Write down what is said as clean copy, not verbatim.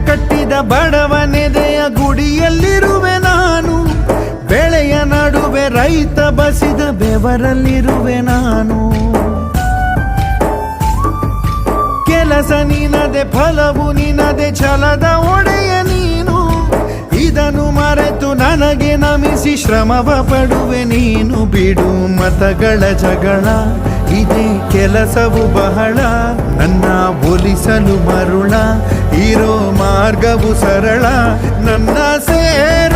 ಕಟ್ಟಿದ ಬಡವನೆದೆಯ ಗುಡಿಯಲ್ಲಿರುವೆ ನಾನು. ಬೆಳೆಯ ನಡುವೆ ರೈತ ಬಸಿದ ಬೆವರಲ್ಲಿರುವೆ ನಾನು. ಕೆಲಸ ನಿನದೆ ಫಲವು ನಿನದೆ ಛಲದ ಒಡೆಯ ನೀನು. ಇದನ್ನು ಮರೆತು ನನಗೆ ನಮಿಸಿ ಶ್ರಮವ ಪಡುವೆ ನೀನು. ಬಿಡು ಮತಗಳ ಜಗಳ, ಇದೇ ಕೆಲಸವು ಬಹಳ. ನನ್ನ ಒಲಿಸಲು ಮರುಳ, ಇರೋ ಮಾರ್ಗವು ಸರಳ. ನನ್ನ ಸೇರ